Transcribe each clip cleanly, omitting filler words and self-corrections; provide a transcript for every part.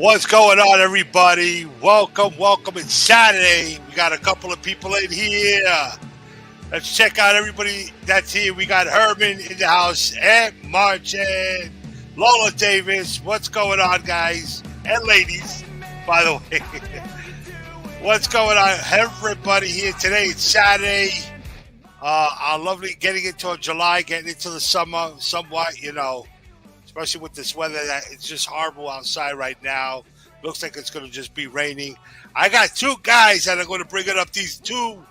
What's going on, everybody? Welcome. It's Saturday. We got a couple of people in here. Let's check out everybody that's here. We got Herman in the house, and Marchand, Lola Davis. What's going on, guys and ladies, by the way? What's going on, everybody here today? It's Saturday. Our lovely getting into July, getting into the summer somewhat, especially with this weather. That it's just horrible outside right now. Looks like it's going to just be raining. I got two guys that are going to bring it up. These two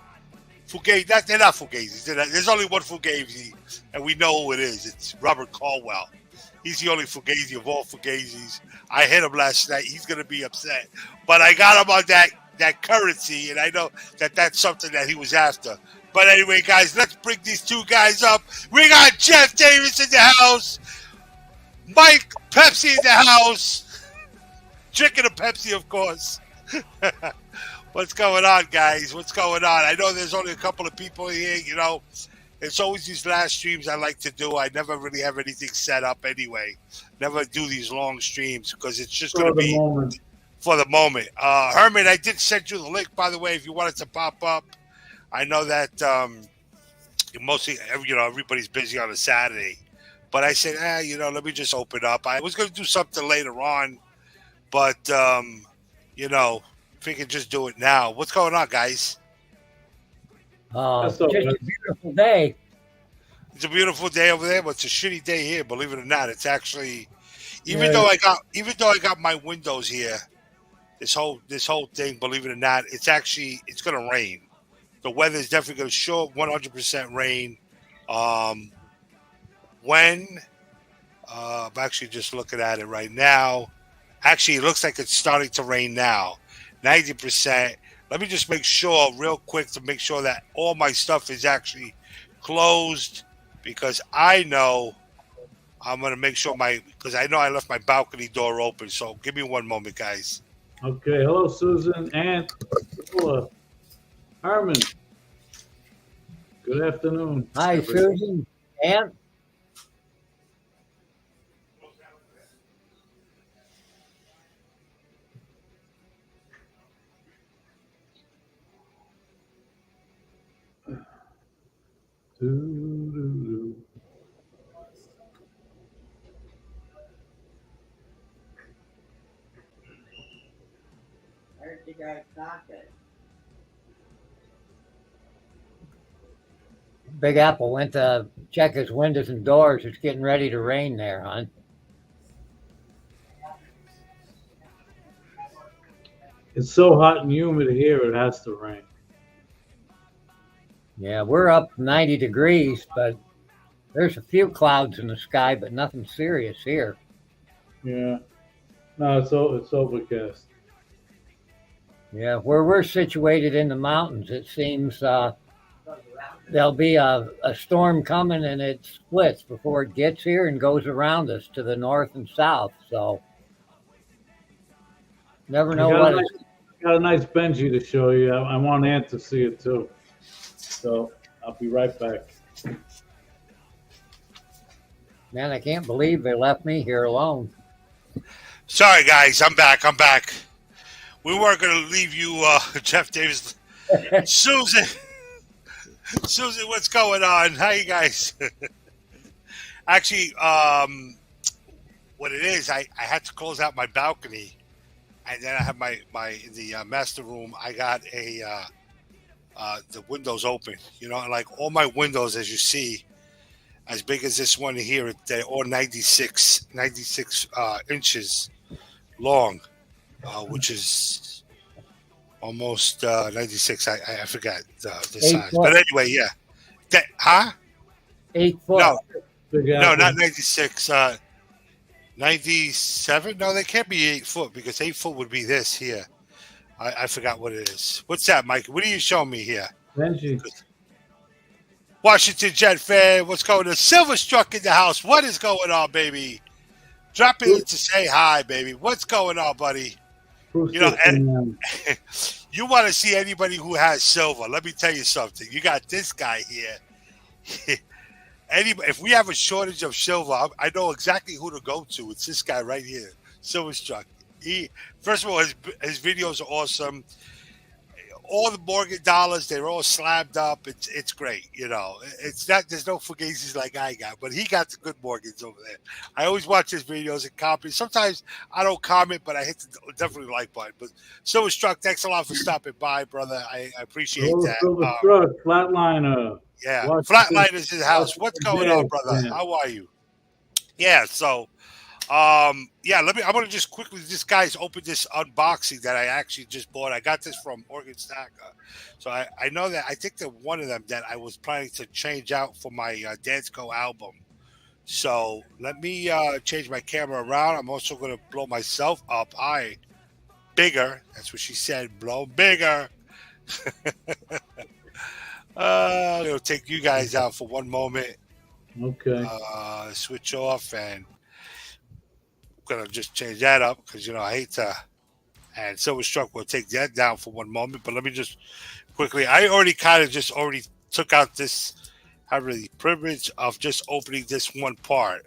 Fugazi. They're not Fugazis. There's only one Fugazi, and we know who it is. It's Robert Caldwell. He's the only Fugazi of all Fugazis. I hit him last night. He's going to be upset. But I got him on that currency, and I know that that's something that he was after. But anyway, guys, let's bring these two guys up. We got Jeff Davis in the house. Mike Pepsi in the house. Drinking a Pepsi, of course. What's going on, guys? What's going on? I know there's only a couple of people here, It's always these last streams I like to do. I never really have anything set up anyway. Never do these long streams because it's just going to be for the moment. Herman, I did send you the link, by the way, if you wanted to pop up. I know that mostly, everybody's busy on a Saturday. But I said, let me just open up. I was going to do something later on, but, if we can just do it now. What's going on, guys? Just a beautiful day. It's a beautiful day over there, but it's a shitty day here. Believe it or not, it's actually, even though I got my windows here, this whole thing. Believe it or not, it's going to rain. The weather is definitely going to show 100% rain. I'm actually just looking at it right now. Actually, it looks like it's starting to rain now. 90%. Let me just make sure real quick to make sure that all my stuff is actually closed because I know I'm going to make sure because I know I left my balcony door open. So give me one moment, guys. Okay. Hello, Susan and Herman. Good afternoon. Hi, everybody. Susan and I heard you guys talking. Big Apple went to check his windows and doors. It's getting ready to rain there, hon. It's so hot and humid here, it has to rain. Yeah, we're up 90 degrees, but there's a few clouds in the sky, but nothing serious here. Yeah. No, it's overcast. Yeah, where we're situated in the mountains, it seems there'll be a storm coming and it splits before it gets here and goes around us to the north and south. So never know what it's... Got a nice Benji to show you. I want Ant to see it too. So I'll be right back. Man, I can't believe they left me here alone. Sorry, guys. I'm back. We weren't going to leave you, Jeff Davis. Susan, what's going on? How you guys? Actually, what it is, I had to close out my balcony, and then I have my in the master room. I got the windows open, like all my windows, as you see, as big as this one here, they're all 96 inches long, which is almost 96. I forgot the size, but anyway, yeah. 8 foot. No, not 96. 97? No, they can't be 8 foot because 8 foot would be this here. I forgot what it is. What's that, Mike? What are you showing me here? Benji. Washington Jet fan, what's going on? Silver Struck in the house. What is going on, baby? Drop in to say hi, baby. What's going on, buddy? You know, and you want to see anybody who has silver. Let me tell you something. You got this guy here. If we have a shortage of silver, I know exactly who to go to. It's this guy right here, Silver Struck. First of all, his videos are awesome. All the Morgan dollars, they're all slammed up. It's great, you know. It's not, there's no fugazis like I got, but he got the good Morgans over there. I always watch his videos and copy. Sometimes I don't comment, but I hit the definitely like button. But Silver Struck, thanks a lot for stopping by, brother. I appreciate that. Silver Struck, Flatliner. Yeah, Flatliner's in the house. What's going on, brother? Man. How are you? Yeah, so yeah, I'm gonna just quickly, this guy's opened this unboxing that I actually just bought. I got this from Morgan Stacker. So I know that I think that one of them that I was planning to change out for my Dansko album. So let me change my camera around. I'm also gonna blow myself up high, bigger. That's what she said, blow bigger. I'm gonna take you guys out for one moment. Okay. Switch off, and I'm gonna just change that up because you know I hate to. And Silver Struck will take that down for one moment, but let me just quickly. I already took out this. Have the privilege of just opening this one part.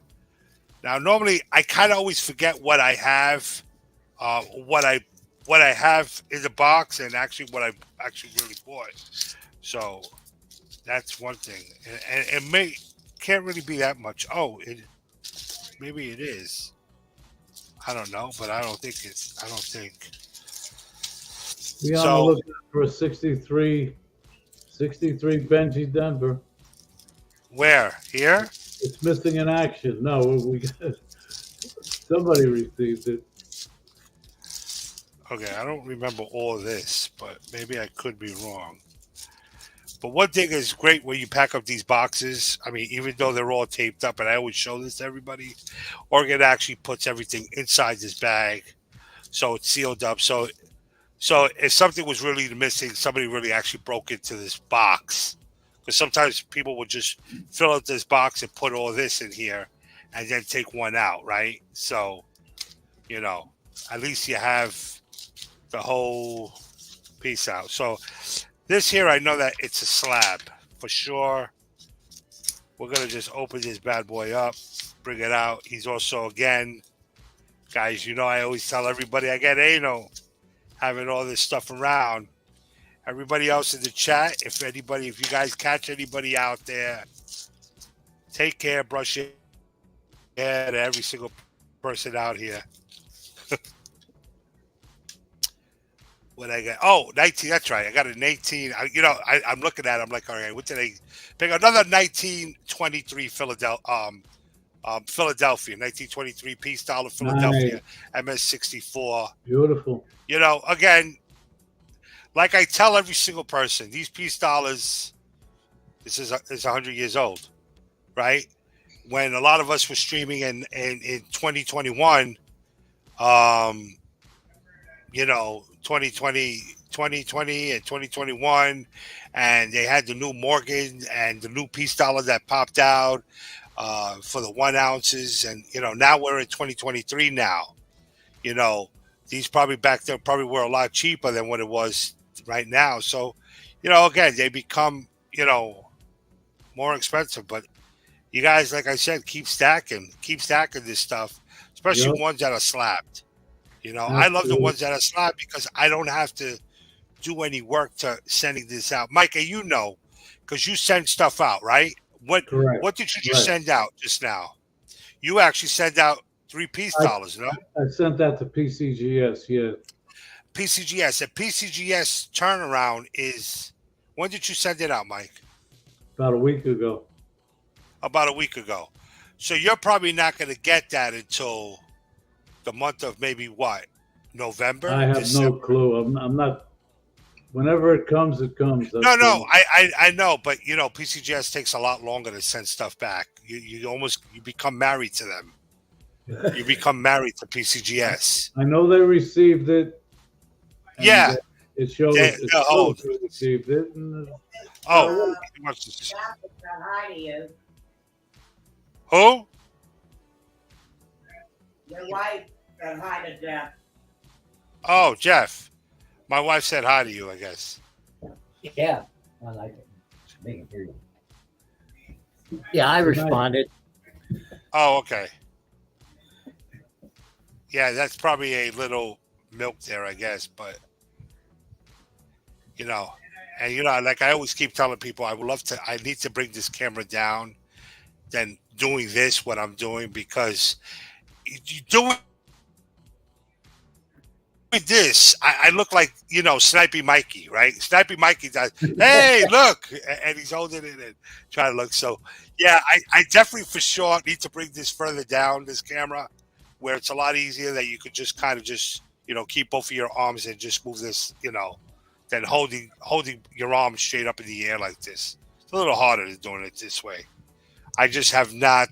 Now, normally I kind of always forget what I have, what I have in the box, and actually what I actually really bought. So that's one thing, and it can't really be that much. Oh, maybe it is. I don't know, but I don't think. We on the lookout for a 63 Benji Denver. Where? Here? It's missing in action. No, we got somebody received it. Okay, I don't remember all of this, but maybe I could be wrong. But one thing is great when you pack up these boxes. I mean, even though they're all taped up, and I always show this to everybody, Oregon actually puts everything inside this bag, so it's sealed up. So if something was really missing, somebody really actually broke into this box. Because sometimes people would just fill out this box and put all this in here, and then take one out, right? So, you know, at least you have the whole piece out. So this here, I know that it's a slab for sure. We're going to just open this bad boy up, bring it out. He's also, again, guys, you know, I always tell everybody I get anal having all this stuff around. Everybody else in the chat, if you guys catch anybody out there, take care, brush your hair to every single person out here. What I got? Oh, 19. That's right. I got an 18. I'm looking at it. I'm like, all right, what did I pick? Another 1923 Philadelphia, 1923 Peace Dollar Philadelphia, MS64. Beautiful. You know, again, like I tell every single person, these Peace Dollars, this is 100 years old, right? When a lot of us were streaming in 2021, you know, 2020 and 2021, and they had the new Morgan and the new Peace Dollar that popped out for the 1 ounces, and you know, now we're in 2023 now. You know, these probably back then probably were a lot cheaper than what it was right now. So, you know, again, they become, you know, more expensive. But you guys, like I said, keep stacking this stuff, especially ones that are slabbed. You know, I love the ones that are slabbed because I don't have to do any work to sending this out. Micah, you know, because you send stuff out, right? What did you just send out just now? You actually sent out 3 Peace Dollars, no? I sent that to PCGS, yeah. PCGS. A PCGS turnaround is, when did you send it out, Mike? About a week ago. About a week ago. So you're probably not going to get that until the month of maybe what? November? I have December? no clue. I'm not. Whenever it comes, it comes. No. I know, but you know, PCGS takes a lot longer to send stuff back. You become married to them. You become married to PCGS. I know they received it. Yeah. It shows. Yeah, It no, hold. shows you received it. And, Oh, he wants to- Jeff said hi to you. who? Your wife said hi to Jeff. Oh, Jeff. My wife said hi to you, I guess. Yeah, I like it. Make it hear you. Yeah, I Good night. responded. Oh, okay. Yeah, that's probably a little milk there, I guess, but you know, and you know, like I always keep telling people, I need to bring this camera down than doing this, what I'm doing, because you doing this, I look like, you know, Snipey Mikey, right? Snipey Mikey does, hey, look, and he's holding it and trying to look. So, yeah, I definitely for sure need to bring this further down, this camera, where it's a lot easier that you could just kind of just, you know, keep both of your arms and just move this, you know, than holding your arms straight up in the air like this. It's a little harder than doing it this way. I just have not.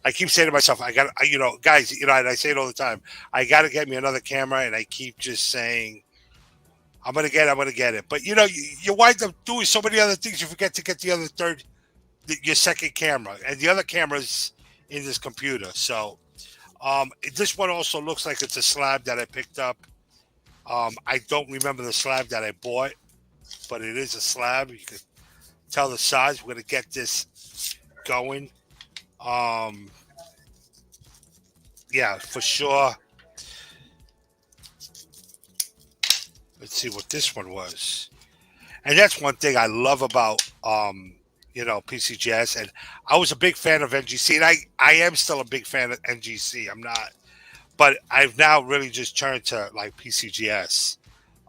I keep saying to myself, you know, guys, you know, and I say it all the time. I got to get me another camera, and I keep just saying, I'm gonna get it. But you know, you wind up doing so many other things, you forget to get your second camera, and the other camera's in this computer. So, this one also looks like it's a slab that I picked up. I don't remember the slab that I bought, but it is a slab. You can tell the size. We're gonna get this going. Yeah, for sure. Let's see what this one was. And that's one thing I love about you know, PCGS. And I was a big fan of NGC, and I am still a big fan of NGC. I'm not, but I've now really just turned to like PCGS.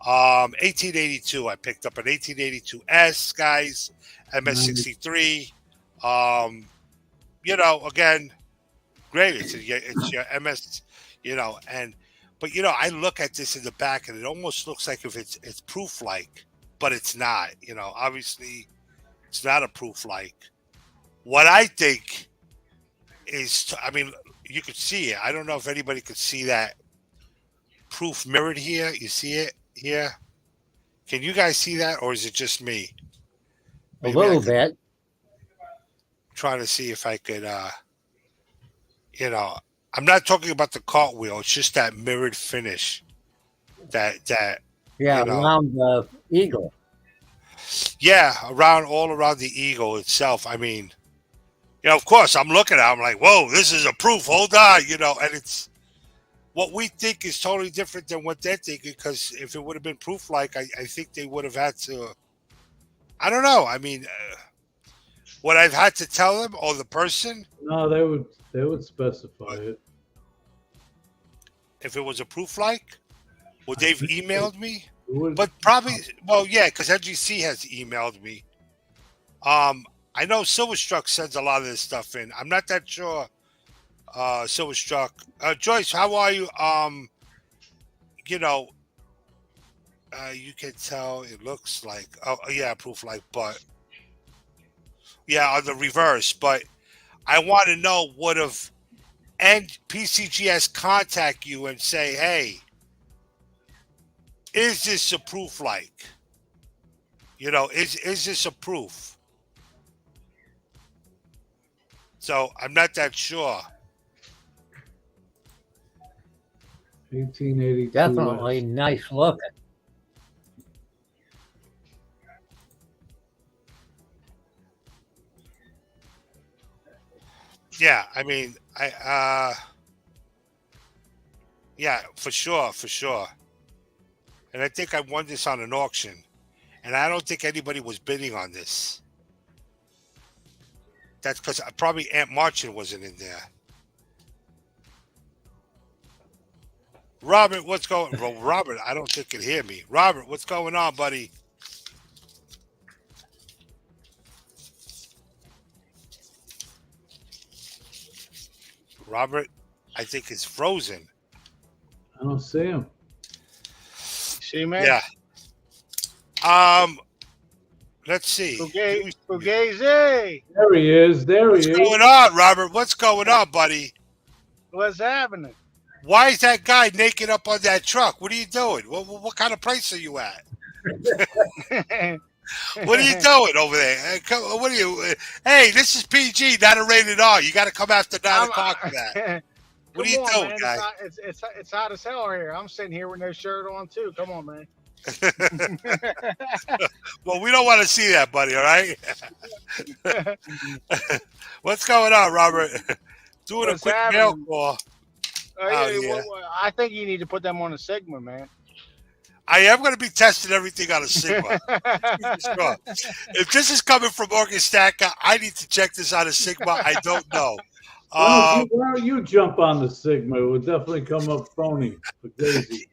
1882, I picked up an 1882S, guys, MS63. You know, again, great. It's your MS, you know, but you know, I look at this in the back, and it almost looks like if it's proof like, but it's not. You know, obviously, it's not a proof like. What I think is, I mean, you could see it. I don't know if anybody could see that proof mirrored here. You see it here? Can you guys see that, or is it just me? A little bit. Trying to see if I could, you know, I'm not talking about the cartwheel. It's just that mirrored finish. That Yeah, you know, around the eagle. yeah, all around the eagle itself. I mean, you know, of course, I'm looking at it, I'm like, whoa, this is a proof. Hold on, you know, and it's what we think is totally different than what they're thinking, because if it would have been proof like, I think they would have had to, I don't know. I mean, what I've had to tell them or the person, no, they would specify it. if it was a proof like, would they've emailed me? It would- But probably, well, yeah, because NGC has emailed me. I know Silverstruck sends a lot of this stuff in. I'm not that sure. Silverstruck, Joyce, how are you? You know, you can tell it looks like, oh yeah, proof like, but yeah, on the reverse. But I want to know, would have PCGS contact you and say, hey, is this a proof like? You know, is this a proof? So I'm not that sure. 1882. Definitely nice looking. Yeah, I mean, yeah, for sure. And I think I won this on an auction, and I don't think anybody was bidding on this. That's because probably Aunt Marchand wasn't in there. Robert, what's going? Well, Robert, I don't think can hear me. Robert, what's going on, buddy? Robert, I think is frozen. I don't see him. See, man? Yeah. Let's see. Fugazi! There he is. There What's he is. going on, Robert? What's going on, buddy? What's happening? Why is that guy naked up on that truck? What are you doing? What kind of place are you at? What are you doing over there? What are you? Hey, this is PG, not a rated R. You got to come after 9 o'clock for that. What are Come you on, doing, man. guy? It's hot as hell here. I'm sitting here with no shirt on too. Come on, man. Well, we don't want to see that, buddy. All right. What's going on, Robert? Doing What's a quick mail happening? call. I think you need to put them on a Sigma, man. I am going to be testing everything on a Sigma. Sure. If this is coming from Morgan Stanka, I need to check this on a Sigma. I don't know. Why don't you jump on the Sigma? It would definitely come up phony for Daisy.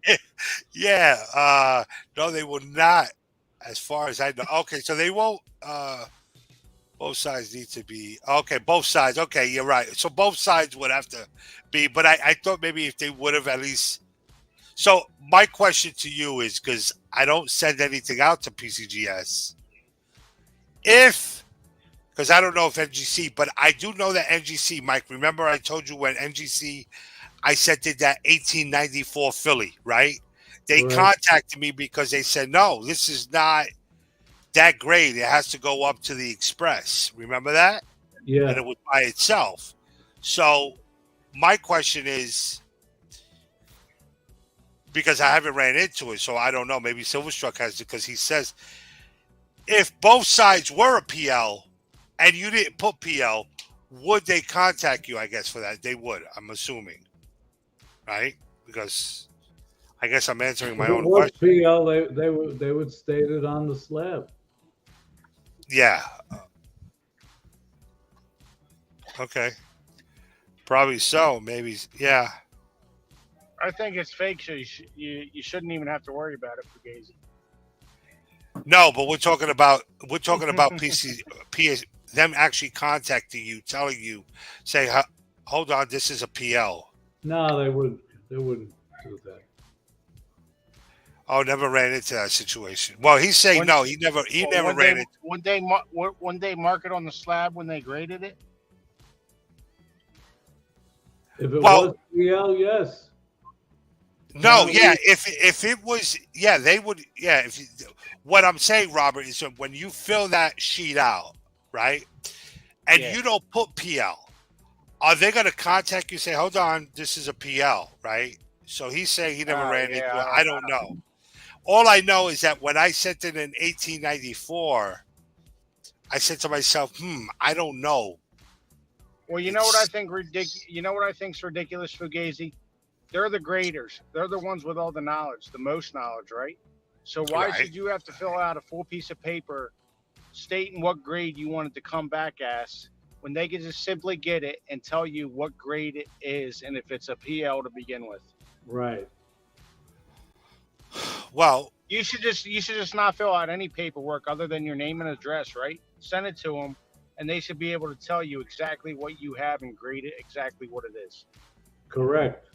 Yeah. No, they will not, as far as I know. Okay, so they won't. Both sides need to be. Okay, both sides. Okay, you're right. So both sides would have to be. But I thought maybe if they would have at least. So my question to you is, because I don't send anything out to PCGS, because I don't know if NGC, but I do know that NGC, Mike, remember I told you when NGC, I said did that 1894 Philly, right? They Right. contacted me because they said, no, this is not that great. It has to go up to the Express. Remember that? Yeah. And it was by itself. So my question is, because I haven't ran into it, so I don't know. Maybe Silverstruck has it, because he says if both sides were a PL and you didn't put PL, would they contact you? I guess for that they would. I'm assuming, right? Because I guess I'm answering my If it own was question. PL, they would state it on the slab. Yeah. Okay. Probably so. Maybe. Yeah. I think it's fake, so you shouldn't even have to worry about it, Fugazi. No, but we're talking about PS, them actually contacting you, telling you, say, hold on, this is a PL. No, they wouldn't do that. Oh, never ran into that situation. Well, he's saying When- no, he never ran into. One day mark it on the slab when they graded it. If it Well- was PL, yes. No, yeah, if it was, yeah, they would, yeah. What I'm saying, Robert, is that when you fill that sheet out, right, and Yeah. you don't put PL, are they going to contact you and say, hold on, this is a PL, right? So he's saying he never ran into it. I don't know. All I know is that when I sent it in 1894, I said to myself, I don't know. Well, you know what I think You know what I think's ridiculous, Fugazi? They're the graders. They're the ones with all the knowledge, the most knowledge, right? So why Right. should you have to fill out a full piece of paper stating what grade you want it to come back as when they can just simply get it and tell you what grade it is and if it's a PL to begin with? Right. Well, You should just not fill out any paperwork other than your name and address, right? Send it to them, and they should be able to tell you exactly what you have and grade it exactly what it is. Correct.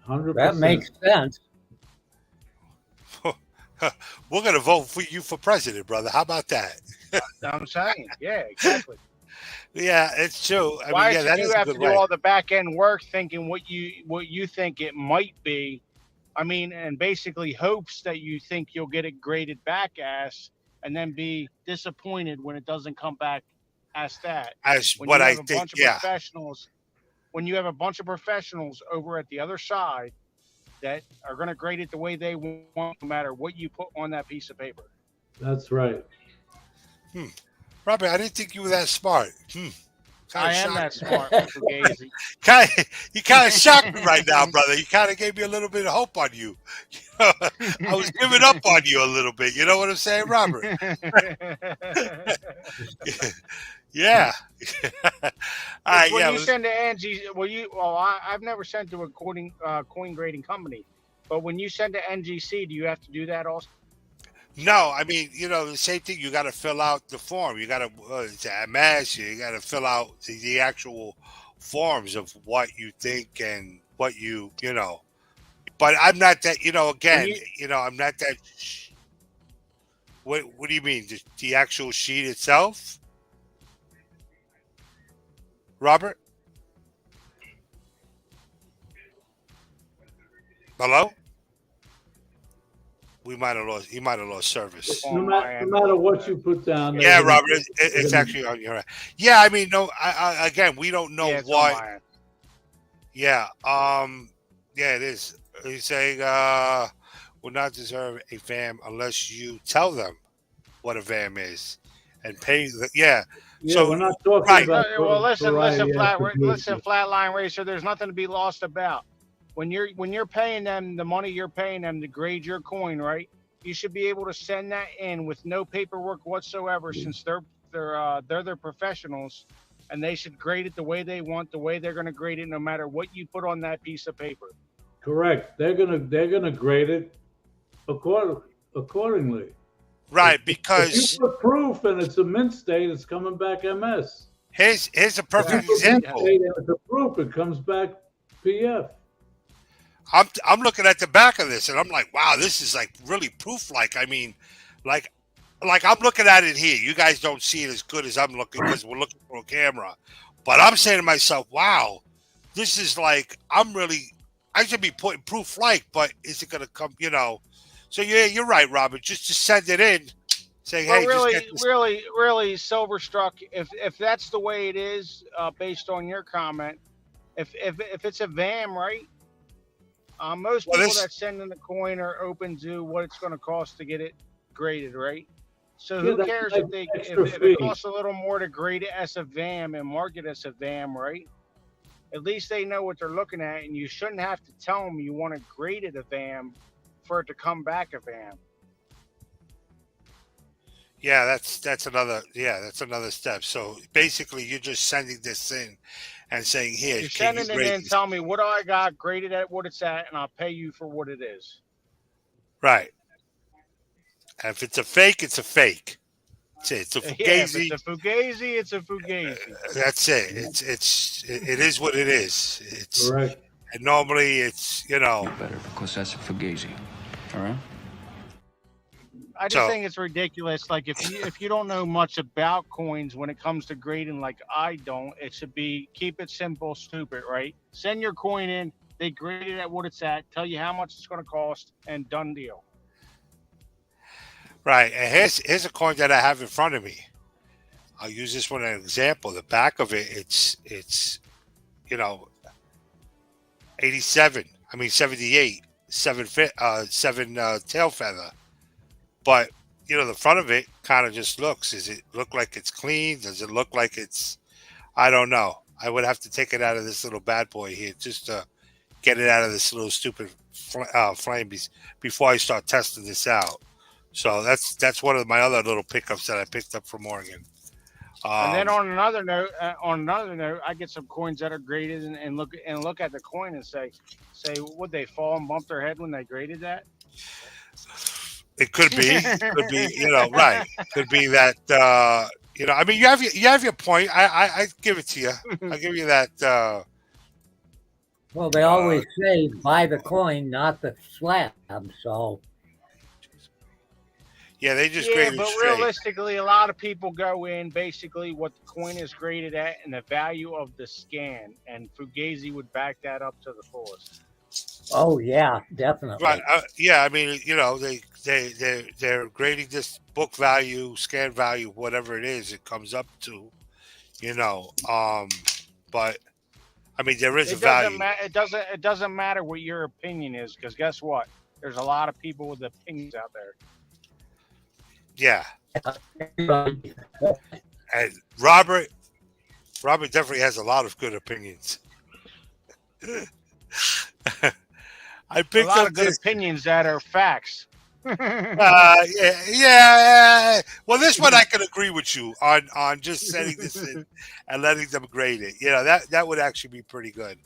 100%. That makes sense. we're going to vote for you for president, brother. How about that? I'm saying, yeah, exactly. Yeah, it's true. I Why mean, yeah, that should is you a have to good do way. all the back end work thinking what you think it might be? I mean, and basically hopes that you think you'll get it graded back as, and then be disappointed when it doesn't come back as that. As When what you I have a think, bunch of yeah. professionals, when you have a bunch of professionals over at the other side that are going to grade it the way they want, no matter what you put on that piece of paper. That's right. Robert, I didn't think you were that smart. I am that smart, Fugazi. You kind of shocked me right now, brother. You kind of gave me a little bit of hope on you. I was giving up on you a little bit. You know what I'm saying, Robert? Yeah. All right. When Yeah. you send to Angie, I've never sent to a coin grading company, but when you send to NGC, do you have to do that also? No, I mean, the same thing. You got to fill out the form. You got to MS. You got to fill out the actual forms of what you think and what But I'm not that. Again, I'm not that. What do you mean? The actual sheet itself, Robert? Hello? We might have lost. He might have lost service. No matter what you put down. they're Yeah, gonna- Robert, it's actually on your. Yeah, I mean, no. Again, we don't know Yeah, it's on what. my end. Yeah. Yeah, it is. He's saying will not deserve a VAM unless you tell them what a VAM is and pay. Yeah. Yeah, So, we're not talking right. about. Well, listen, variety attribution. Flatline Racer. There's nothing to be lost about. When you're paying them the money you're paying them to grade your coin, right? You should be able to send that in with no paperwork whatsoever, since they're their professionals, and they should grade it the way they want, the way they're going to grade it, no matter what you put on that piece of paper. Correct. They're gonna grade it accordingly. Right, If because you put proof and it's a mint state, it's coming back MS. here's a If you perfect put mint example. state and it's a proof, it comes back PF. I'm looking at the back of this and I'm like, wow, this is like really proof like. I mean, like I'm looking at it here. You guys don't see it as good as I'm looking because we're looking for a camera. But I'm saying to myself, wow, this is like I should be putting proof like, but is it gonna come, So yeah, you're right, Robert. Just to send it in, saying, Well, hey, really, just get this. really, Silverstruck. If that's the way it is, based on your comment, if it's a VAM, right? Most Well, people this- that send in the coin are open to what it's going to cost to get it graded, right? So Yeah, who that's cares like if extra it fee. costs a little more to grade it as a VAM and market as a VAM, right? At least they know what they're looking at, and you shouldn't have to tell them you want to grade it a VAM for it to come back a VAM. Yeah, that's another step. So basically, you're just sending this in and saying, here, You're can you sending it grade in, this? tell me what do I got, graded at what it's at, and I'll pay you for what it is. Right. And if it's a fake, it's a fake. That's it. It's a Yeah, if fugazi. it's a fugazi, it's a fugazi. That's it. It is what it is. It's Correct. and normally it's Better because that's a fugazi. All right. I just So- think it's ridiculous. Like if you don't know much about coins when it comes to grading, like I don't, it should be keep it simple, stupid, right? Send your coin in, they grade it at what it's at, tell you how much it's going to cost, and done deal. right. And here's a coin that I have in front of me. I'll use this one as an example. The back of it, it's 78, seven tail feather. But the front of it kind of just looks. Does it look like it's clean? Does it look like it's? I don't know. I would have to take it out of this little bad boy here just to get it out of this little stupid flame before I start testing this out. So that's one of my other little pickups that I picked up from Oregon. And then on another note, I get some coins that are graded and look at the coin and say, would they fall and bump their head when they graded that? It could be, right. Could be that, I mean, you have your point. I give it to you. I give you that. Well, they always say buy the coin, not the slab. So Yeah, they just Yeah, graded but straight. realistically, a lot of people go in basically what the coin is graded at and the value of the scan, and Fugazi would back that up to the fullest. oh yeah, definitely. Right. Yeah, I mean, they're grading this book value, scan value, whatever it is, it comes up to, but I mean, there is a value. It doesn't matter what your opinion is, because guess what? There's a lot of people with opinions out there. Yeah. And Robert definitely has a lot of good opinions. I A picked lot up of good this. opinions that are facts. Yeah. Well, this one I can agree with you on just sending this in and letting them grade it. That would actually be pretty good.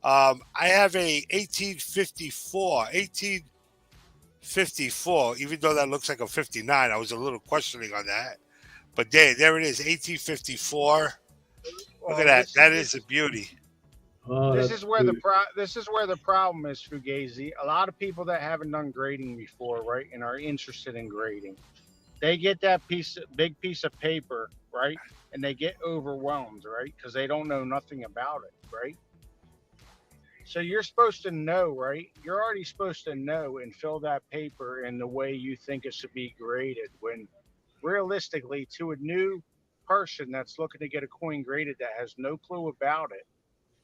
I have a 1854, even though that looks like a 59. I was a little questioning on that. But there it is, 1854. Look Well, at that. this That is- is a beauty. Oh, This that's is where the good. problem is, Fugazi. A lot of people that haven't done grading before, right, and are interested in grading, they get that big piece of paper, right, and they get overwhelmed, right, because they don't know nothing about it, right. So you're supposed to know, right? You're already supposed to know and fill that paper in the way you think it should be graded. When realistically, to a new person that's looking to get a coin graded that has no clue about it,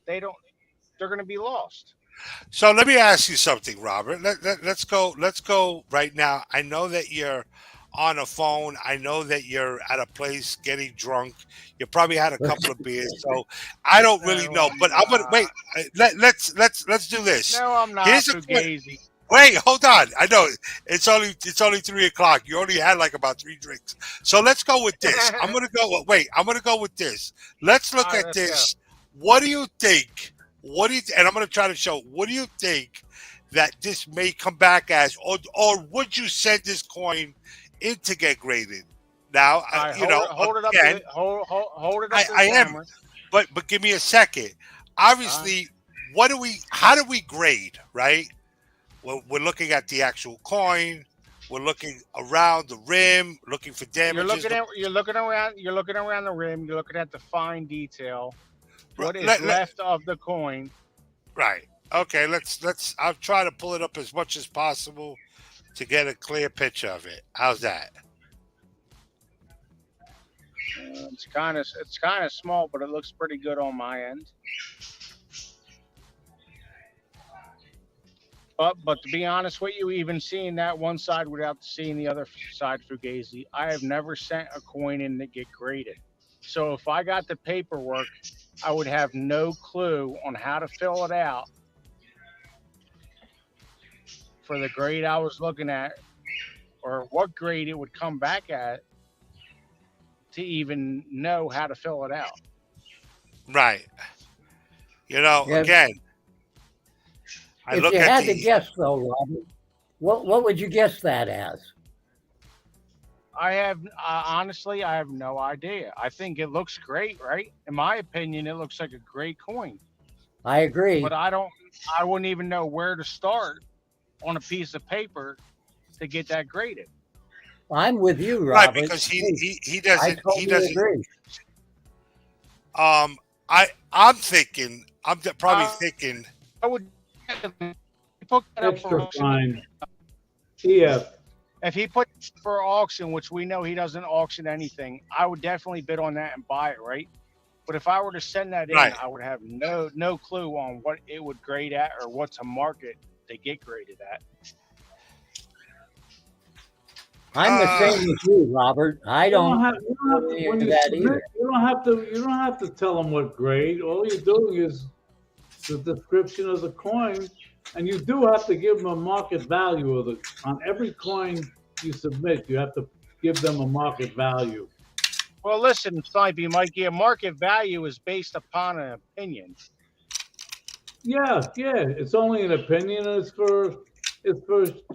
they don't. They're going to be lost. So let me ask you something, Robert. Let's go. Let's go right now. I know that you're on a phone. I know that you're at a place getting drunk. You probably had a couple of beers, so I don't really know. But I'm gonna wait. Let's do this. No, I'm not Here's a fugazi. Wait, hold on. I know it's only 3 o'clock. You only had like about 3 drinks. So let's go with this. I'm gonna go. Wait, I'm gonna go with this. Let's look All right, at let's this. What do you think? And I'm gonna try to show. What do you think that this may come back as, or would you send this coin in to get graded? Now, All right, hold it up. again, Hold it up. I am. But give me a second. Obviously, how do we grade, right? Well, we're looking at the actual coin. We're looking around the rim, looking for damages. You're looking around the rim. You're looking at the fine detail. What is Let- left of the coin? Right. Okay. I'll try to pull it up as much as possible to get a clear picture of it. How's that? It's kind of small, but it looks pretty good on my end. But to be honest with you, even seeing that one side without seeing the other side fugazi, I have never sent a coin in to get graded. So if I got the paperwork, I would have no clue on how to fill it out for the grade I was looking at, or what grade it would come back at, to even know how to fill it out. Right. Yeah. Again, I If look you at had the. to guess, though, Robert, what would you guess that as? Honestly, I have no idea. I think it looks great, right? In my opinion, it looks like a great coin. I agree. But I wouldn't even know where to start on a piece of paper to get that graded. I'm with you, Right, Robert. because he I doesn't totally he doesn't agree. I'm thinking probably Uh, thinking I would put that up for Extra auction. fine. EF. If he put it for auction, which we know he doesn't auction anything, I would definitely bid on that and buy it, right? But if I were to send that in, Right. I would have no clue on what it would grade at or what to market to get graded at. I'm the same as you, Robert. I You don't don't have, you don't have to, when do you that submit, either. you don't have to tell them what grade. All you're doing is the description of the coin, and you do have to give them a market value of on every coin you submit. You have to give them a market value. Well, listen, Snipey Mikey, a market value is based upon an opinion. Yeah, it's only an opinion, and it's for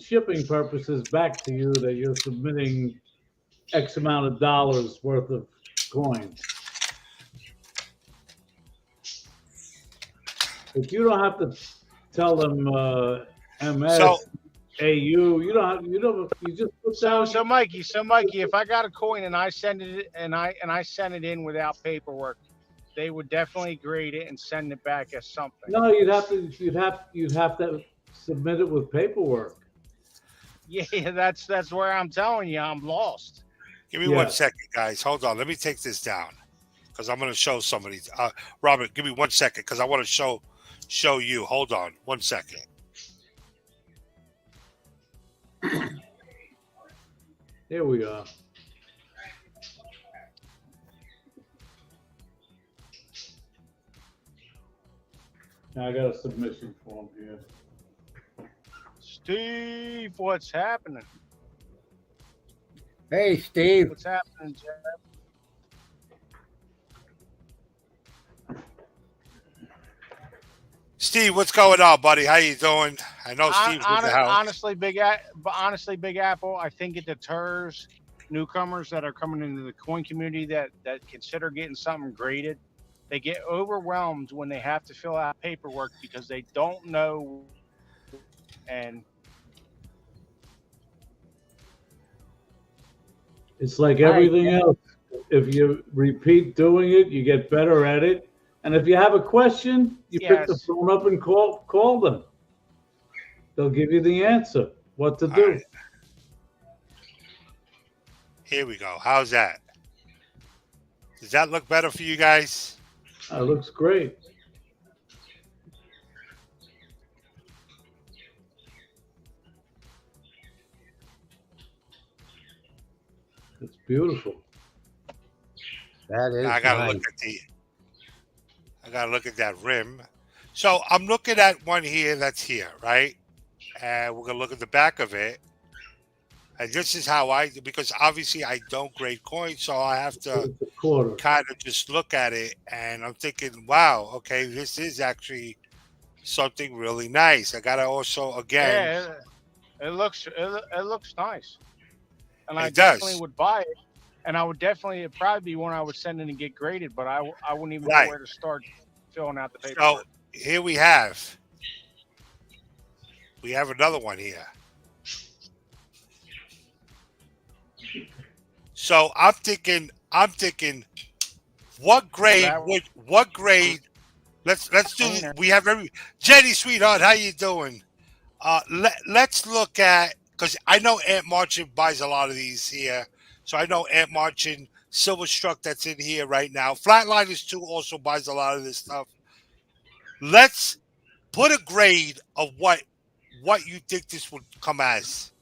shipping purposes back to you that you're submitting X amount of dollars worth of coins. But you don't have to tell them MS, So- AU. You just put down. So Mikey, if I got a coin and I send it and I send it in without paperwork, they would definitely grade it and send it back as something. No, you'd have to submit it with paperwork. Yeah, that's where I'm telling you, I'm lost. Give me Yeah. 1 second, guys. Hold on. Let me take this down because I'm going to show somebody. Robert, give me 1 second because I want to show you. Hold on 1 second. Here we are. Now I got a submission form here. Steve, what's happening? Hey, Steve. What's happening, Jeff? Steve, what's going on, buddy? How you doing? I know Steve's in the house. Honestly, Big Apple, I think it deters newcomers that are coming into the coin community that consider getting something graded. They get overwhelmed when they have to fill out paperwork because they don't know. And It's like everything else. If you repeat doing it, you get better at it, And if you have a question, you pick the Yes. phone up and call them. They'll give you the answer, what to All do. right. Here we go. How's that? Does that look better for you guys? That looks great. It's beautiful. That is I gotta nice. look at the. I gotta look at that rim. So I'm looking at one here that's here, right? And we're gonna look at the back of it. And this is how because obviously I don't grade coins, so I have to It's a quarter. kind of just look at it. And I'm thinking, wow, okay, this is actually something really nice. I gotta also again. Yeah, it looks nice, and I It does. definitely would buy it. And I would definitely, it'd probably be one I would send in and get graded, but I wouldn't even Right. know where to start filling out the So paperwork. here we have another one here. So I'm thinking, what grade what grade? Let's do. Cleaner. We have Jenny, sweetheart, how you doing? Let's look at, because I know Ant Marchand buys a lot of these here, so I know Ant Marchand, Silverstruck that's in here right now. Flatliners too also buys a lot of this stuff. Let's put a grade of what you think this would come as,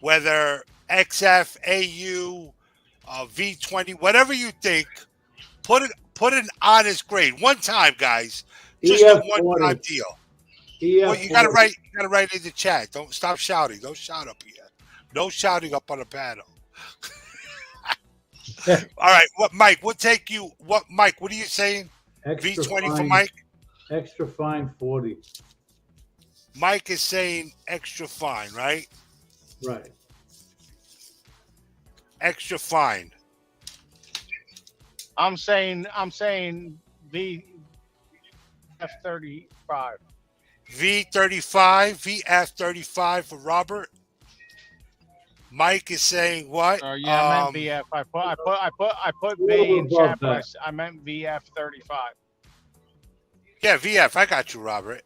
whether XF, AU, V20, whatever you think. Put an honest grade one time, guys. Just a one-time deal. Well, you gotta write in the chat. Don't stop shouting. Don't shout up here. No shouting up on the panel. All right, Mike? What are you saying? Extra V20 for fine, Mike. Extra fine 40. Mike is saying extra fine, right? Right. Extra fine. I'm saying VF35. V35, VF35 for Robert. Mike is saying what? Yeah, I meant VF. I put A V little in above chat, but that. I meant VF35. Yeah, VF. I got you, Robert.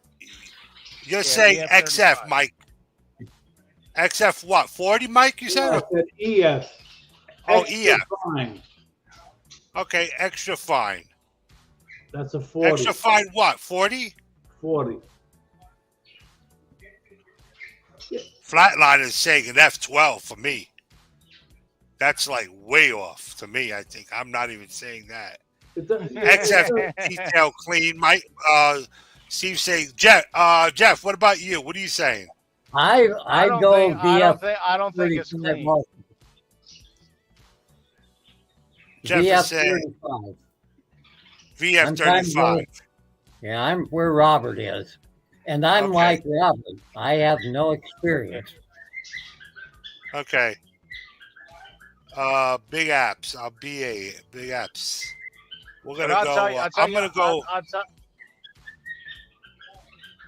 You're Yeah, saying VF35. XF, Mike. XF what? 40, Mike, you I said? said EF. Oh, Extra EF. fine. Okay, extra fine. That's a 40. Extra fine what? 40? 40. Flatline is saying an F12 for me. That's like way off to me, I think. I'm not even saying that. XF detail clean. Mike, Steve saying, Jeff, what about you? What are you saying? I don't go think- VF. I don't think it's 35 clean. most. Jeff is VF saying 35. I'm trying to VF35. Yeah, I'm where Robert is. And I'm Okay. like Robert. I have no experience. Okay. Big apps. I'll be a big apps. We're But gonna go. I'm gonna go.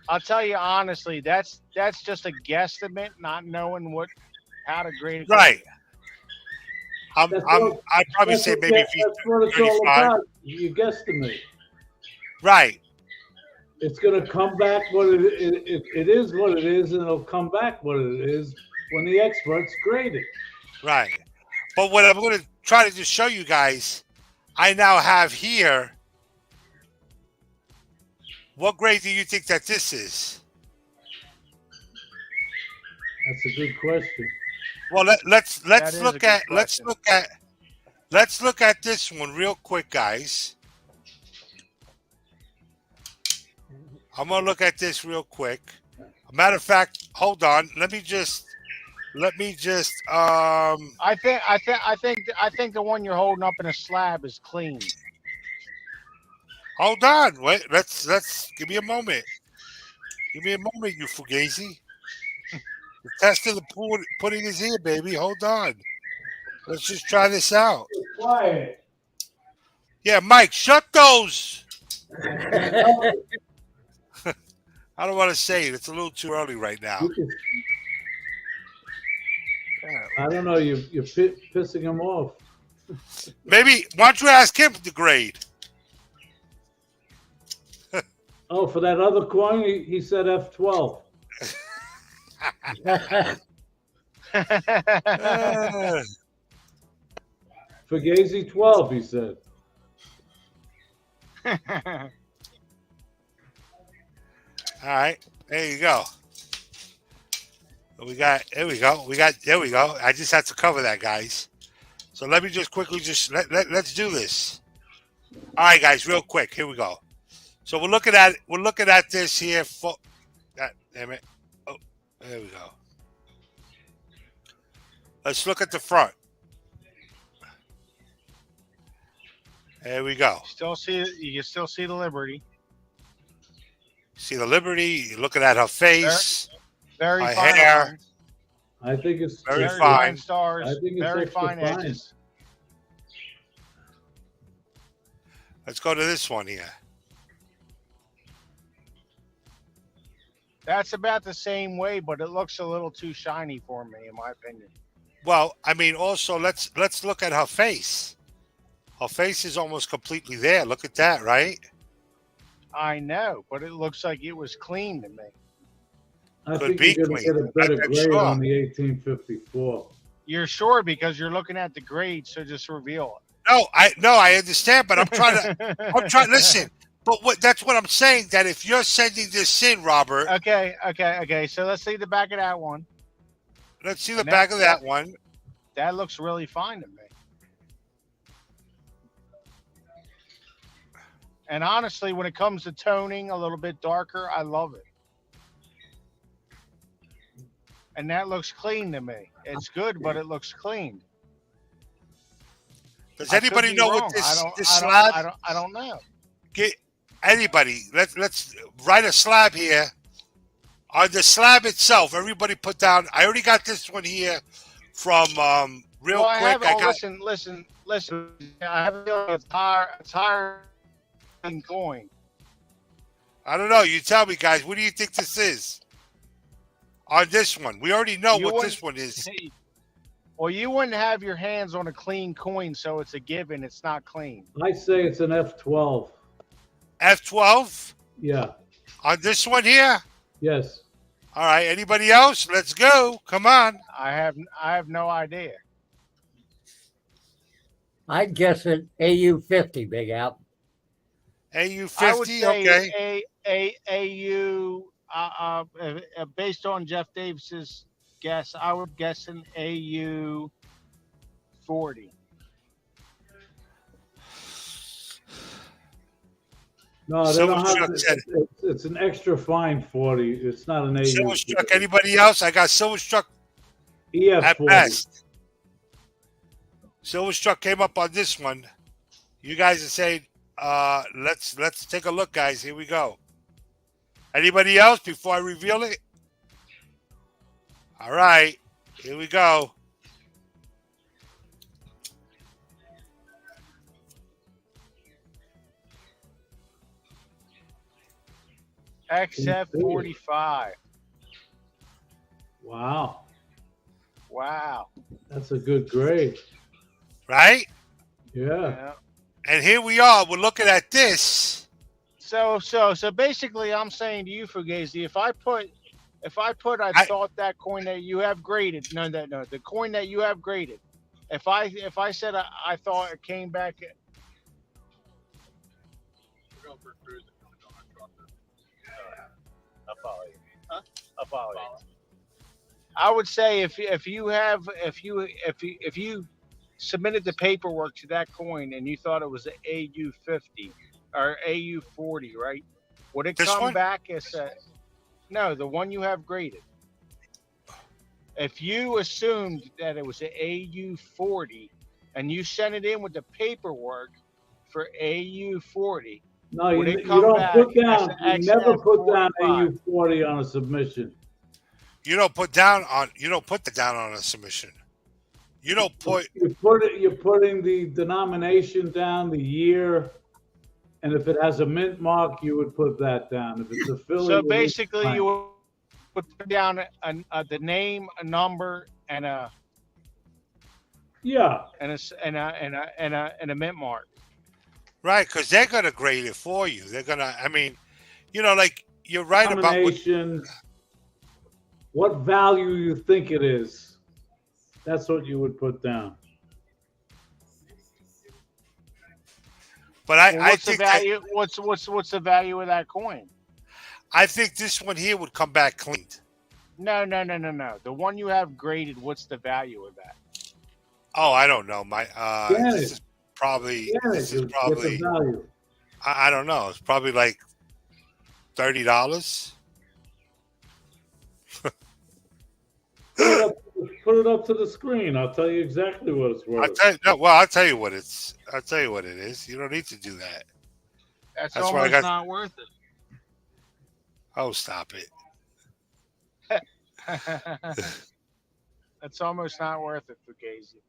I'll tell you honestly, that's just a guesstimate, not knowing how to grade it. Right. I'd That's probably say maybe That's what it's all 35. about. You guesstimate. Right. It's going to come back what it is what it is, and it'll come back what it is when the experts grade it. Right. But what I'm going to try to just show you guys, I now have here. What grade do you think that this is? That's a good question. Well, let's That is a look good at question. let's look at this one real quick, guys. I'm gonna look at this real quick. Matter of fact, hold on. Let me just. I think the one you're holding up in a slab is clean. Hold on. Wait. Let's give me a moment. Give me a moment, you fugazi. The test of the pudding is here, baby. Hold on. Let's just try this out. Quiet. Yeah, Mike, shut those. I don't want to say it. It's a little too early right now. I don't know. You're pissing him off. Maybe, why don't you ask him the grade? Oh, for that other coin, he said F12. Uh, Fugazi 12, he said. all right, there you go. We got. There we go. There we go. I just had to cover that, guys. So let me just quickly let's do this. All right, guys, real quick. Here we go. So we're looking at this here. Damn it. Oh, there we go. Let's look at the front. There we go. You can still see the Liberty. See the Liberty. You're looking at her face, Very her fine hair. lines, I think it's Very very fine. fine stars. I think it's Very extra fine fine. edges. Let's go to this one here. That's about the same way, but it looks a little too shiny for me, in my opinion. Well, I mean, also let's look at her face. Her face is almost completely there. Look at that, right? I know, but it looks like it was clean to me. I Could think be you're going to clean. get a better I'm grade sure. on the 1854. You're sure because you're looking at the grade, so just reveal No, I understand, but I'm trying to. it. I'm trying. Listen, but that's what I'm saying. That if you're sending this in, Robert, Okay. So let's see the back of that one. let's see the back of that one. That looks really fine to me. And honestly, when it comes to toning a little bit darker, I love it. And that looks clean to me. It's good, but it looks clean. Does I could anybody be know wrong. what this I don't- slab? I don't know. Get anybody. Let's write a slab here. On the slab itself, everybody put down. I already got this one here from real Well, quick. I got. listen. I have a tire coin. I don't know. You tell me, guys. What do you think this is? On this one, we already know You what wouldn't- this one is. Well, you wouldn't have your hands on a clean coin, so it's a given. It's not clean. I say it's an F12. F12 Yeah. on this one here. Yes. All right. Anybody else? Let's go. Come on. I have no idea. I'd guess it AU50, Big Al. AU50. I would say Okay. AU. Based on Jeff Davis's guess, I would guess an AU 40. No, they Silver don't have Struck to, said- it's an extra fine 40. It's not an AU. Silver Struck. Anybody else? I got Silver Struck at EF40. best. Silver Struck came up on this one. You guys are saying, let's take a look, guys. Here we go. Anybody else before I reveal it? All right. Here we go. XF45. Wow. Wow. That's a good grade. Right? Yeah. Yeah. And here we are. We're looking at this. So basically, I'm saying to you, Fugazi, if I thought that coin that you have graded, the coin that you have graded, if I said I thought it came back. Apologies. I would say if you submitted the paperwork to that coin and you thought it was an AU50 or AU40, right? Would it This come one? back as no, the one you have graded? If you assumed that it was an AU40 and you sent it in with the paperwork for AU40, No, Would you it come don't back put as down. an You never put down XF45? AU40 on a submission. You don't put that down on a submission. You don't put You're putting the denomination down, the year, and if it has a mint mark, you would put that down. If it's affiliated, so basically you would put down the name, a number, and a yeah. and a mint mark. right, because they're gonna grade it for you. They're gonna. I mean, like you're right about what, Combination, what value you think it is. That's what you would put down. but Well, I what's the think that, value? What's the value of that coin? I think this one here would come back cleaned. No. The one you have graded, what's the value of that? Oh, I don't know. Damn This it. is probably Damn this it, is you get probably the value. I don't know. It's probably like $30. Put it up to the screen. I'll tell you exactly what it's worth. I'll tell you what it's. I'll tell you what it is. You don't need to do that. That's That's why I almost got- not worth Oh, stop it. it. That's almost not worth it for Fugazi.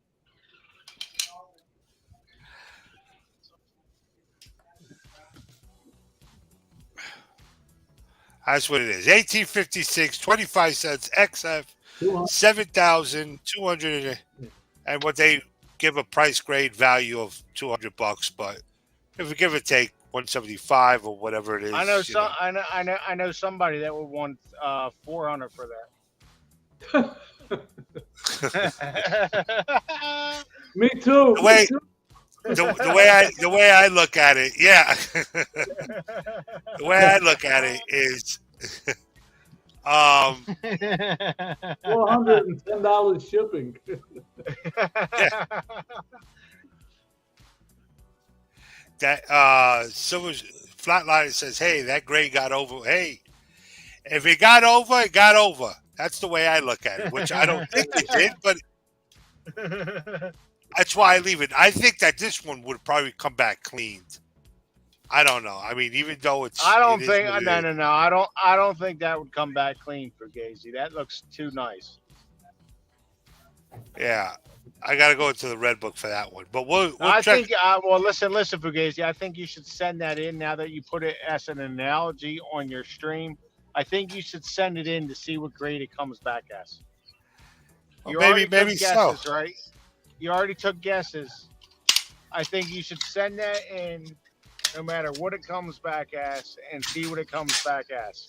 That's what it is. 1856, 25 cents, XF, 7,200, and what they give a price grade value of $200. But if we give or take 175 or whatever it is, I know you some. know. I know somebody that would want 400 for that. Me too. The way- Me too. the way I look at it, yeah. The way I look at it is, $410 shipping. that Silver Flatliner says, "Hey, that grade got over. Hey, if it got over, it got over." That's the way I look at it, which I don't think it did, but that's why I leave it. I think that this one would probably come back cleaned. I don't know. I mean, even though it's, I don't it is think. what it No. is. I don't think that would come back clean for Gazy. That looks too nice. Yeah, I got to go into the red book for that one. But we'll I check. think. Well, listen, Fugazi. I think you should send that in now that you put it as an analogy on your stream. I think you should send it in to see what grade it comes back as. Well, You maybe already took so. guesses, right? You already took guesses. I think you should send that in, no matter what it comes back as, and see what it comes back as.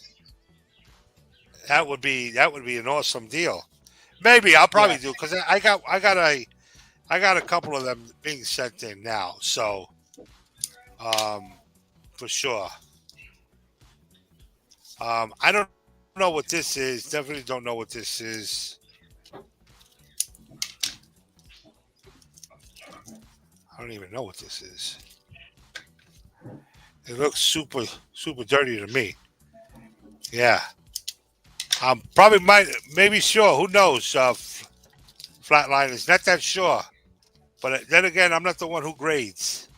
That would be an awesome deal. Maybe I'll probably do because I got a couple of them being sent in now. So, for sure. I don't know what this is. Definitely don't know what this is. I don't even know what this is. It looks super dirty to me. Yeah. Maybe sure. Who knows? Flatliners, not that sure. But then again, I'm not the one who grades.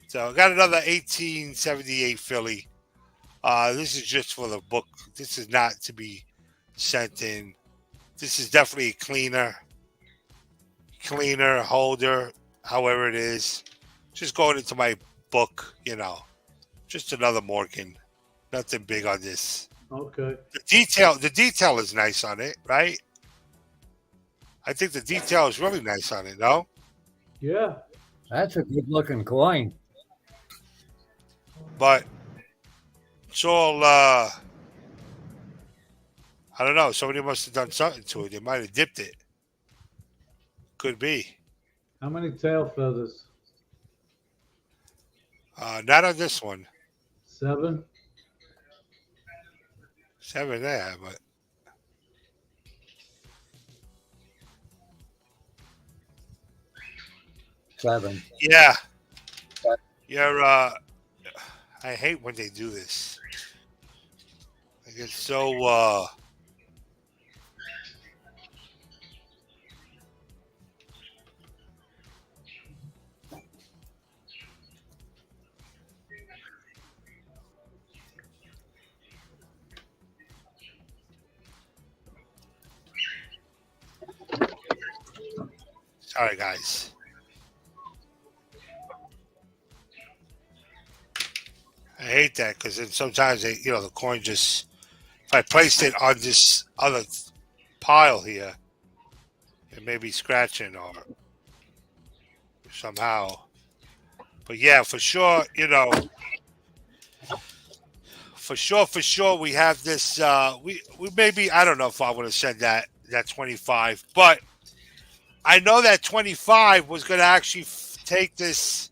So I got another 1878 Philly. This is just for the book. This is not to be sent in. This is definitely a cleaner holder, however it is. Just going into my book, just another Morgan. Nothing big on this. Okay. The detail is nice on it, right? I think the detail is really nice on it, no? Yeah. That's a good looking coin. But it's all, I don't know. Somebody must have done something to it. They might have dipped it. Could be. How many tail feathers? Not on this one. 7. 7 there, but Seven. yeah. You're, I hate when they do this. I get so, sorry, guys. I hate that because then sometimes the coin just. If I placed it on this other pile here, it may be scratching or somehow. But yeah, for sure, for sure, we have this. We maybe, I don't know if I want to send that 25, but I know that 25 was going to actually take this.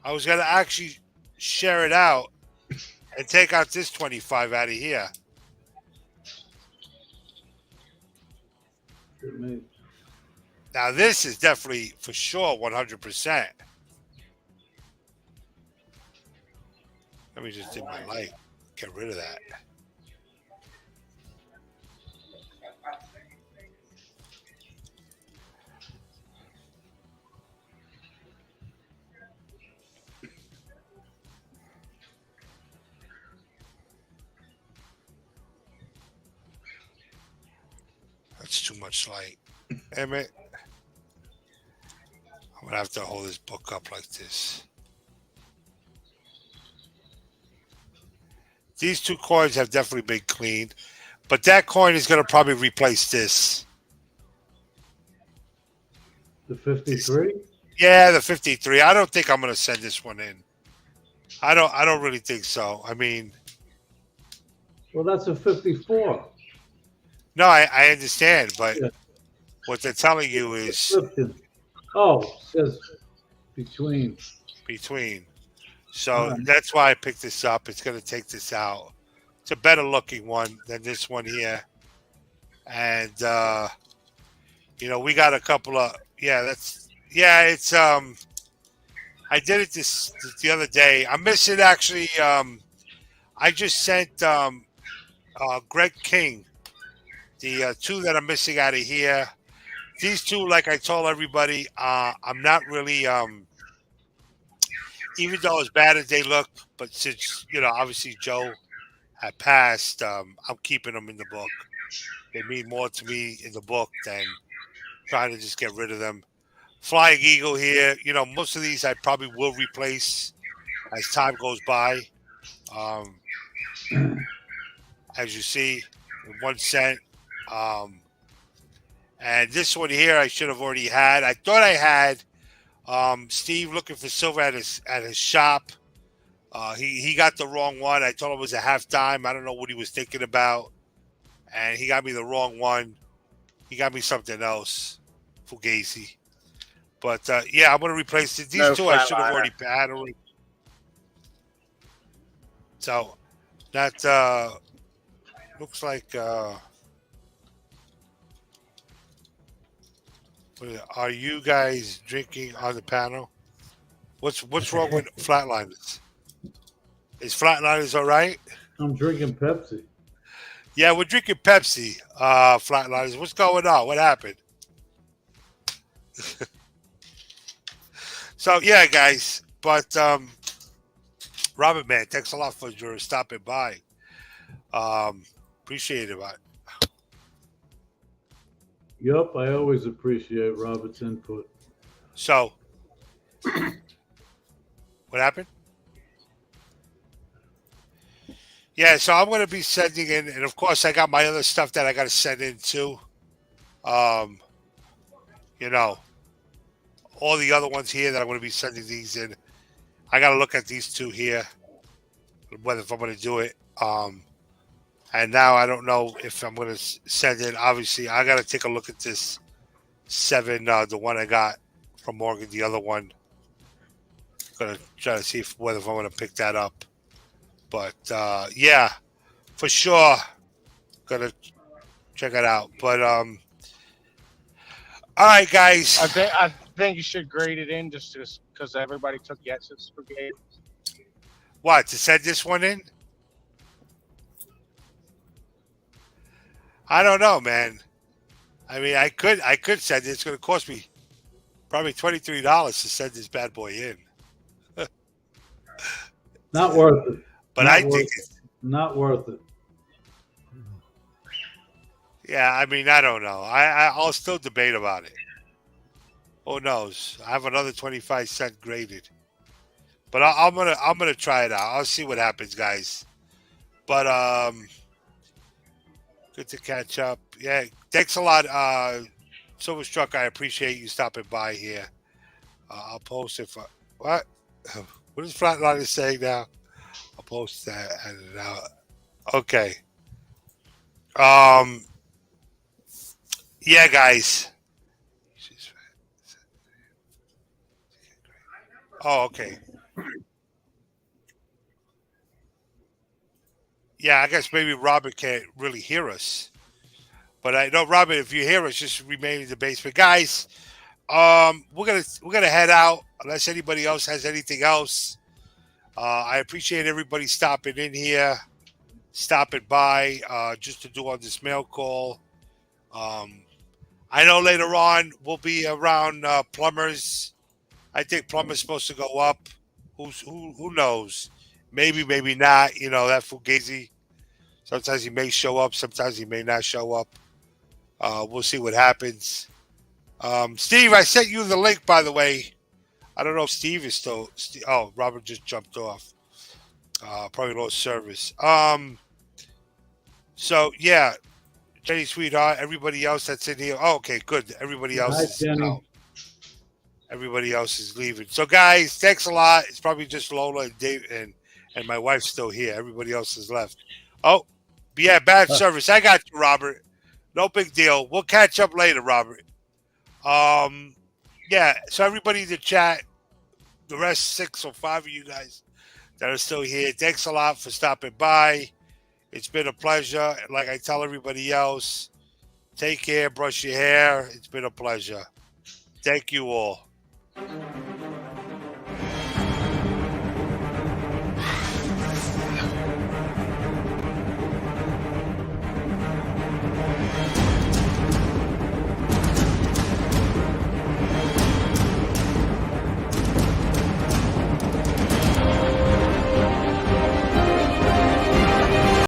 I was going to actually share it out and take out this 25 out of here. Now this is definitely for sure 100%. Let me just dim my light. Get rid of that. That's too much light. Damn it. I'm going to have to hold this book up like this. These two coins have definitely been cleaned, but that coin is going to probably replace this. The 53? Yeah, the 53. I don't think I'm going to send this one in. I don't really think so. I mean, Well, that's a 54. no, I understand, but Yeah. what they're telling you is Oh, it says between. between. So Alright. that's why I picked this up. It's going to take this out. It's a better looking one than this one here. And, we got a couple of, it's, I did it this the other day. I'm missing actually, I just sent Greg King the two that I'm missing out of here. These two, like I told everybody, I'm not really, even though as bad as they look, but since, obviously Joe had passed, I'm keeping them in the book. They mean more to me in the book than trying to just get rid of them. Flying Eagle here, most of these I probably will replace as time goes by. As you see, 1 cent. And this one here I should have already had. I thought I had Steve looking for silver at his shop. He got the wrong one. I told him it was a halftime. I don't know what he was thinking about. And he got me the wrong one. He got me something else. Fugazi. But I'm going to replace it. These two I should have already had. So that looks like. Are you guys drinking on the panel? What's wrong with Flatliners? Is Flatliners all right? I'm drinking Pepsi. Yeah, we're drinking Pepsi. Flatliners. What's going on? What happened? So yeah, guys. But Robert, man, thanks a lot for your stopping by. Appreciate it, man. Yup, I always appreciate Robert's input. So, what happened? Yeah, so I'm going to be sending in, and of course, I got my other stuff that I got to send in too. All the other ones here that I'm going to be sending these in. I got to look at these two here, whether if I'm going to do it. And now I don't know if I'm going to send it. Obviously, I got to take a look at this 7, the one I got from Morgan, the other one. Going to try to see whether I'm going to pick that up. But, for sure, going to check it out. But, all right, guys. I think you should grade it in just because everybody took yeses for Gabe. What, to send this one in? I don't know, man. I mean, I could send it. It's going to cost me probably $23 to send this bad boy in. Not worth it. But I think it's not worth it. Yeah, I mean, I don't know. I'll still debate about it. Who knows? I have another 25-cent graded, but I'm gonna try it out. I'll see what happens, guys. But good to catch up. Yeah, thanks a lot, Silverstruck. I appreciate you stopping by here. I'll post it for what. What is Flatliner saying now? I'll post that and okay. Yeah, guys. Oh, okay. Yeah, I guess maybe Robert can't really hear us. But I know, Robert, if you hear us, just remain in the basement, guys. We're gonna head out unless anybody else has anything else. I appreciate everybody stopping in here, stopping by, just to do on this mail call. I know later on we'll be around plumbers. I think plumbers supposed to go up. Who knows? Maybe, maybe not. You know that Fugazi. Sometimes he may show up. Sometimes he may not show up. We'll see what happens. Steve, I sent you the link, by the way. I don't know if Steve is still. Oh, Robert just jumped off. Probably lost service. So yeah, Jenny, sweetheart. Everybody else that's in here. Oh, okay, good. Everybody else Hi, is Jenny. out. Everybody else is leaving. So guys, thanks a lot. It's probably just Lola and Dave and my wife's still here. Everybody else is left. Oh, yeah, bad service. I got you, Robert. No big deal. We'll catch up later, Robert. Yeah. So everybody in the chat, the rest 6 or 5 of you guys that are still here, thanks a lot for stopping by. It's been a pleasure. Like I tell everybody else, take care, brush your hair. It's been a pleasure. Thank you all.